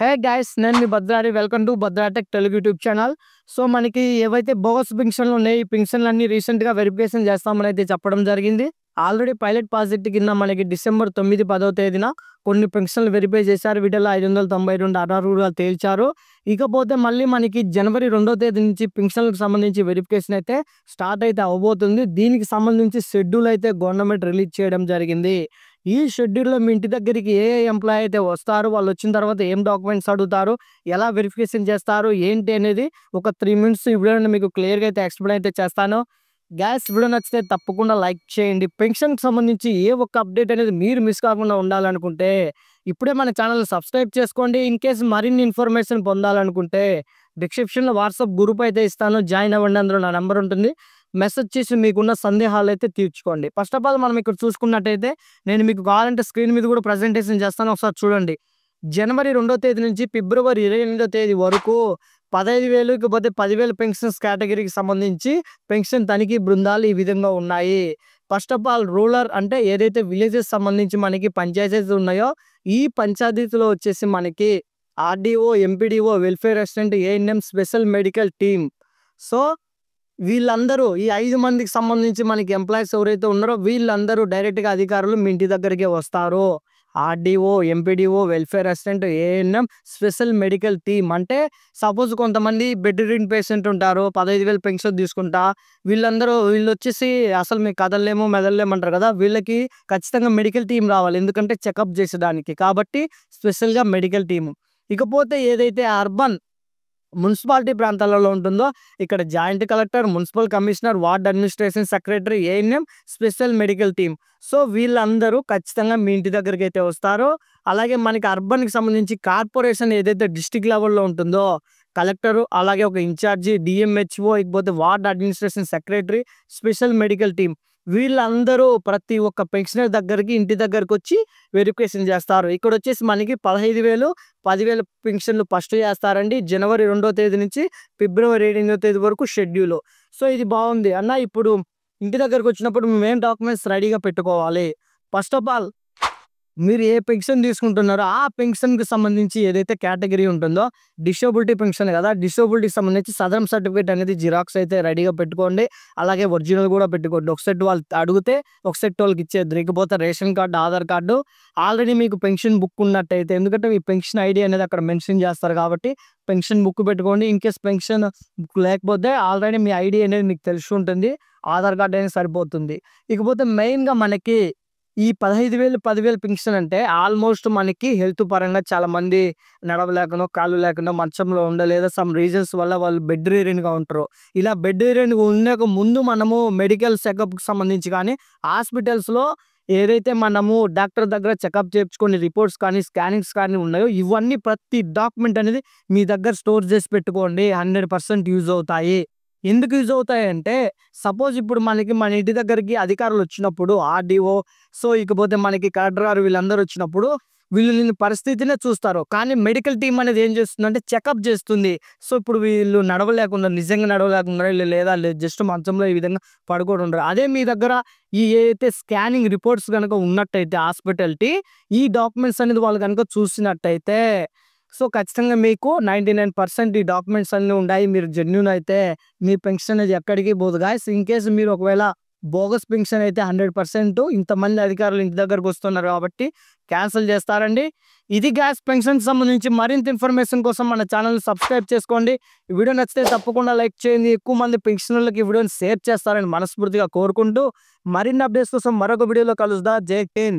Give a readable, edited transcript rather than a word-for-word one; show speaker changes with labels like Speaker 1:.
Speaker 1: హే guys, నేను మీ Bhadrari. Welcome to Bhadratech Telugu YouTube channel. So మనకి ఏవైతే బోగస్ పింఛన్లు ఉన్నాయో ఈ పింఛన్లన్నీ రీసెంట్గా వెరిఫికేషన్ చేస్తామని అయితే చెప్పడం జరిగింది. ఆల్రెడీ పైలట్ ప్రాజెక్ట్ కింద మనకి డిసెంబర్ 9, 10వ తేదీన కొన్ని పెన్షన్లు వెరిఫై చేశారు. వీటిలో 592 అనర్హులుగా తేల్చారు. ఇకపోతే మళ్ళీ మనకి జనవరి 2వ తేదీ నుంచి పెన్షన్లకు సంబంధించి వెరిఫికేషన్ అయితే స్టార్ట్ అయితే అవబోతుంది. దీనికి సంబంధించి షెడ్యూల్ అయితే గవర్నమెంట్ రిలీజ్ చేయడం జరిగింది. ఈ షెడ్యూల్లో మీ ఇంటి దగ్గరికి ఏ ఎంప్లాయీ అయితే వస్తారో, వాళ్ళు వచ్చిన తర్వాత ఏం డాక్యుమెంట్స్ అడుగుతారు, ఎలా వెరిఫికేషన్ చేస్తారు, ఏంటి అనేది ఒక 3 మినిట్స్ ఈ వీడియోని మీకు క్లియర్గా అయితే ఎక్స్ప్లెయిన్ అయితే చేస్తాను. గ్యాస్ వీడియో నచ్చితే తప్పకుండా లైక్ చేయండి. పెన్షన్కి సంబంధించి ఏ ఒక్క అప్డేట్ అనేది మీరు మిస్ కాకుండా ఉండాలనుకుంటే ఇప్పుడే మన ఛానల్ సబ్స్క్రైబ్ చేసుకోండి. ఇన్ కేసు మరిన్ని ఇన్ఫర్మేషన్ పొందాలనుకుంటే డిస్క్రిప్షన్లో వాట్సాప్ గ్రూప్ అయితే ఇస్తాను, జాయిన్ అవ్వండి. అందులో నా నెంబర్ ఉంటుంది. మెసేజ్ చేసి మీకున్న సందేహాలు అయితే తీర్చుకోండి. ఫస్ట్ ఆఫ్ ఆల్ మనం ఇక్కడ చూసుకున్నట్టయితే నేను మీకు కావాలంటే స్క్రీన్ మీద కూడా ప్రజెంటేషన్ చేస్తాను, ఒకసారి చూడండి. జనవరి 2వ తేదీ నుంచి ఫిబ్రవరి 28వ తేదీ వరకు 15,000 ఇకపోతే 10,000 పెన్షన్స్ కేటగిరీకి సంబంధించి పెన్షన్ తనిఖీ బృందాలు ఈ విధంగా ఉన్నాయి. ఫస్ట్ ఆఫ్ ఆల్ రూరల్ అంటే ఏదైతే విలేజెస్ సంబంధించి మనకి పంచాయతీస్ ఉన్నాయో ఈ పంచాయతీలో వచ్చేసి మనకి RDO, MPDO, welfare assistant, ANM, special medical team. So వీళ్ళందరూ ఈ 5 మందికి సంబంధించి మనకి ఎంప్లాయీస్ ఎవరైతే ఉన్నారో వీళ్ళందరూ డైరెక్ట్గా అధికారులు మీ ఇంటి దగ్గరికి వస్తారు. RDO, MPDO, welfare assistant, ANM, special medical team. అంటే సపోజ్ కొంతమంది బెడ్ రిడన్ పేషెంట్ ఉంటారు, 15,000 పెన్షన్ తీసుకుంటా, వీళ్ళు వచ్చేసి అసలు మీకు కదలలేము మెదలలేము అంటారు కదా, వీళ్ళకి ఖచ్చితంగా మెడికల్ టీం రావాలి. ఎందుకంటే చెకప్ చేసేదానికి, కాబట్టి స్పెషల్గా మెడికల్ టీము. ఇకపోతే ఏదైతే అర్బన్ మున్సిపాలిటీ ప్రాంతాలలో ఉంటుందో ఇక్కడ joint collector, municipal commissioner, ward administration secretary, ANM, special medical team. So వీళ్ళందరూ ఖచ్చితంగా మీ ఇంటి దగ్గరికి అయితే వస్తారు. అలాగే మనకి అర్బన్కి సంబంధించి కార్పొరేషన్ ఏదైతే డిస్టిక్ లెవెల్లో ఉంటుందో కలెక్టరు, అలాగే ఒక ఇన్ఛార్జి, డిఎంహెచ్ఓ, ఇకపోతే ward administration secretary, special medical team, వీళ్ళందరూ ప్రతి ఒక్క పెన్షనర్ దగ్గరికి ఇంటి దగ్గరకు వచ్చి వెరిఫికేషన్ చేస్తారు. ఇక్కడ వచ్చేసి మనకి 15,000, 10,000 పెన్షన్లు ఫస్ట్ చేస్తారండి. జనవరి 2వ తేదీ నుంచి ఫిబ్రవరి 8వ తేదీ వరకు షెడ్యూల్. సో ఇది బాగుంది అన్న. ఇప్పుడు ఇంటి దగ్గరకు వచ్చినప్పుడు మేము డాక్యుమెంట్స్ రెడీగా పెట్టుకోవాలి. ఫస్ట్ ఆఫ్ ఆల్ మీరు ఏ పెన్షన్ తీసుకుంటున్నారో ఆ పెన్షన్కి సంబంధించి ఏదైతే కేటగిరీ ఉంటుందో డిసేబిలిటీ పెన్షన్ కదా, డిసేబిలిటీకి సంబంధించి సదరం సర్టిఫికేట్ అనేది జిరాక్స్ అయితే రెడీగా పెట్టుకోండి. అలాగే ఒరిజినల్ కూడా పెట్టుకోండి. ఒక సెట్ వాళ్ళు అడిగితే ఒక సెట్ వాళ్ళకి ఇచ్చేది. ఇకపోతే ration card, Aadhaar card, already మీకు పెన్షన్ బుక్ ఉన్నట్టయితే, ఎందుకంటే మీ పెన్షన్ ఐడి అనేది అక్కడ మెన్షన్ చేస్తారు కాబట్టి పెన్షన్ బుక్ పెట్టుకోండి. ఇన్ కేస్ పెన్షన్ బుక్ లేకపోతే ఆల్రెడీ మీ ఐడి అనేది మీకు తెలిసి ఉంటుంది, ఆధార్ కార్డు అనేది సరిపోతుంది. ఇకపోతే మెయిన్గా మనకి ఈ 15,000, 10,000 పెన్షన్ అంటే ఆల్మోస్ట్ మనకి హెల్త్ పరంగా చాలా మంది నడవలేకనో, కాళ్ళు లేకుండా మంచంలో ఉండలేదో సమ్ రీజన్స్ వల్ల వాళ్ళు బెడ్ రిడన్గా ఉంటారు. ఇలా బెడ్ రిడన్గా ఉండక ముందు మనము మెడికల్ చెకప్కి సంబంధించి కానీ హాస్పిటల్స్లో ఏదైతే మనము డాక్టర్ దగ్గర చెకప్ చేయించుకొని రిపోర్ట్స్ కానీ స్కానింగ్స్ కానీ ఉన్నాయో ఇవన్నీ ప్రతి డాక్యుమెంట్ అనేది మీ దగ్గర స్టోర్ చేసి పెట్టుకోండి. 100% యూజ్ అవుతాయి. ఎందుకు యూజ్ అవుతాయి అంటే సపోజ్ ఇప్పుడు మనకి మన ఇంటి దగ్గరికి అధికారులు వచ్చినప్పుడు ఆర్డీఓ, సో ఇకపోతే మనకి కలెక్టర్ గారు వీళ్ళందరూ వచ్చినప్పుడు వీళ్ళు నిన్ను పరిస్థితినే చూస్తారు. కానీ మెడికల్ టీం అనేది ఏం చేస్తుందంటే చెకప్ చేస్తుంది. సో ఇప్పుడు వీళ్ళు నడవలేకుండా, నిజంగా నడవలేకుండా లేదా జస్ట్ మంచంలో ఈ విధంగా పడుకోవడం ఉండరు. అదే మీ దగ్గర ఈ ఏదైతే స్కానింగ్ రిపోర్ట్స్ కనుక ఉన్నట్టయితే హాస్పిటల్కి ఈ డాక్యుమెంట్స్ అనేది వాళ్ళు కనుక చూసినట్టయితే సో ఖచ్చితంగా మీకు 99% ఈ డాక్యుమెంట్స్ అన్నీ ఉన్నాయి. మీరు జెన్యూన్ అయితే మీ పెన్షన్ అనేది ఎక్కడికి పోదు గాయస్. ఇన్ కేసు మీరు ఒకవేళ బోగస్ పెన్షన్ అయితే 100% ఇంతమంది అధికారులు ఇంటి దగ్గరకు వస్తున్నారు కాబట్టి క్యాన్సిల్ చేస్తారండి. ఇది గ్యాస్ పెన్షన్ సంబంధించి మరింత ఇన్ఫర్మేషన్ కోసం మన ఛానల్ సబ్స్క్రైబ్ చేసుకోండి. ఈ వీడియో నచ్చితే తప్పకుండా లైక్ చేయండి. ఎక్కువ మంది పెన్షనర్లకు ఈ వీడియోని షేర్ చేస్తారని మనస్ఫూర్తిగా కోరుకుంటూ మరిన్ని అప్డేట్స్ కోసం మరొక వీడియోలో కలుద్దాం. జై హింద్.